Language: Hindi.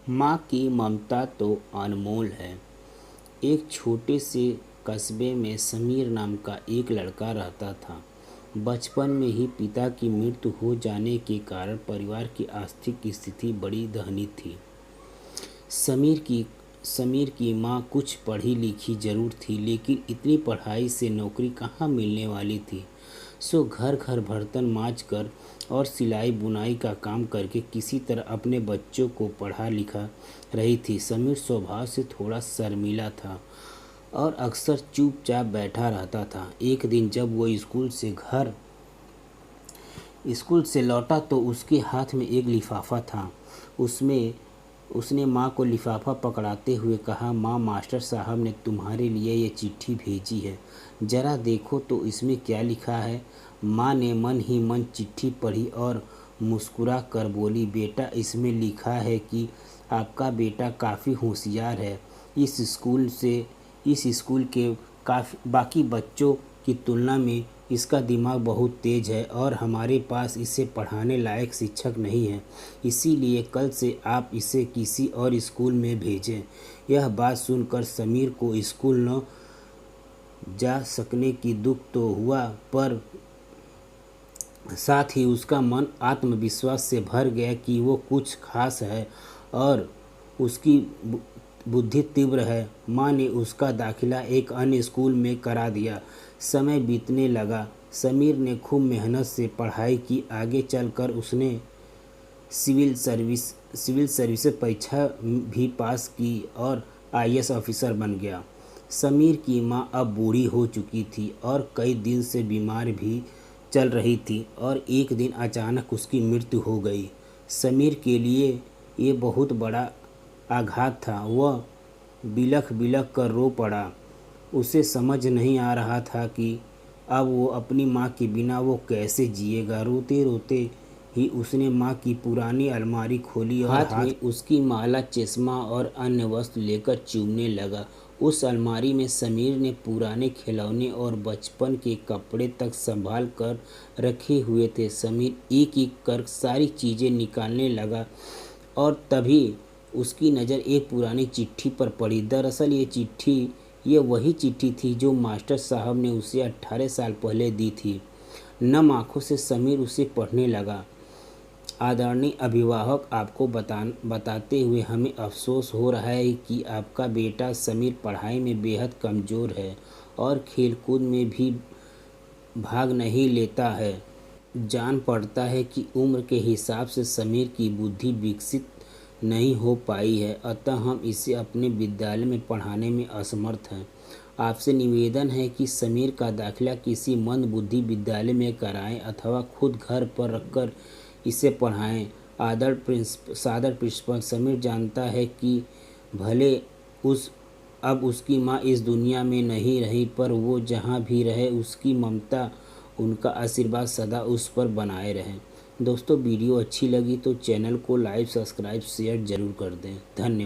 माँ की ममता तो अनमोल है। एक छोटे से कस्बे में समीर नाम का एक लड़का रहता था। बचपन में ही पिता की मृत्यु हो जाने के कारण परिवार की आर्थिक स्थिति बड़ी दयनीय थी। समीर की माँ कुछ पढ़ी लिखी जरूर थी, लेकिन इतनी पढ़ाई से नौकरी कहाँ मिलने वाली थी। सो घर घर बर्तन माँज कर और सिलाई बुनाई का काम करके किसी तरह अपने बच्चों को पढ़ा लिखा रही थी। समीर स्वभाव से थोड़ा शर्मीला था और अक्सर चुपचाप बैठा रहता था। एक दिन जब वो स्कूल से लौटा तो उसके हाथ में एक लिफाफा था। उसमें उसने माँ को लिफाफा पकड़ाते हुए कहा, माँ, मास्टर साहब ने तुम्हारे लिए ये चिट्ठी भेजी है, ज़रा देखो तो इसमें क्या लिखा है। माँ ने मन ही मन चिट्ठी पढ़ी और मुस्कुरा कर बोली, बेटा, इसमें लिखा है कि आपका बेटा काफ़ी होशियार है। इस स्कूल के बाकी बच्चों की तुलना में इसका दिमाग बहुत तेज है और हमारे पास इसे पढ़ाने लायक शिक्षक नहीं है। इसीलिए कल से आप इसे किसी और स्कूल में भेजें। यह बात सुनकर समीर को स्कूल न जा सकने की दुख तो हुआ, पर साथ ही उसका मन आत्मविश्वास से भर गया कि वो कुछ खास है और उसकी बुद्धि तीव्र है। माँ ने उसका दाखिला एक अन्य स्कूल में करा दिया। समय बीतने लगा। समीर ने खूब मेहनत से पढ़ाई की। आगे चलकर उसने सिविल सर्विस परीक्षा भी पास की और आईएएस ऑफिसर बन गया। समीर की माँ अब बूढ़ी हो चुकी थी और कई दिन से बीमार भी चल रही थी और एक दिन अचानक उसकी मृत्यु हो गई। समीर के लिए ये बहुत बड़ा आघात था। वह बिलख बिलख कर रो पड़ा। उसे समझ नहीं आ रहा था कि अब वो अपनी माँ के बिना वो कैसे जिएगा। रोते रोते ही उसने माँ की पुरानी अलमारी खोली और हाथ में उसकी माला, चश्मा और अन्य वस्तु लेकर चूमने लगा। उस अलमारी में समीर ने पुराने खिलौने और बचपन के कपड़े तक संभाल कर रखे हुए थे। समीर एक एक कर सारी चीज़ें निकालने लगा और तभी उसकी नज़र एक पुरानी चिट्ठी पर पड़ी। दरअसल ये वही चिट्ठी थी जो मास्टर साहब ने उसे 18 साल पहले दी थी। नम आँखों से समीर उसे पढ़ने लगा। आदरणीय अभिभावक, आपको बताते हुए हमें अफसोस हो रहा है कि आपका बेटा समीर पढ़ाई में बेहद कमज़ोर है और खेलकूद में भी भाग नहीं लेता है। जान पड़ता है कि उम्र के हिसाब से समीर की बुद्धि विकसित नहीं हो पाई है, अतः हम इसे अपने विद्यालय में पढ़ाने में असमर्थ हैं। आपसे निवेदन है कि समीर का दाखिला किसी मंदबुद्धि विद्यालय में कराएं अथवा खुद घर पर रखकर इसे पढ़ाएं। सादर प्रिंसिपल। समीर जानता है कि भले अब उसकी माँ इस दुनिया में नहीं रही, पर वो जहाँ भी रहे उसकी ममता, उनका आशीर्वाद सदा उस पर बनाए रहे। दोस्तों, वीडियो अच्छी लगी तो चैनल को लाइक, सब्सक्राइब, शेयर जरूर कर दें। धन्यवाद।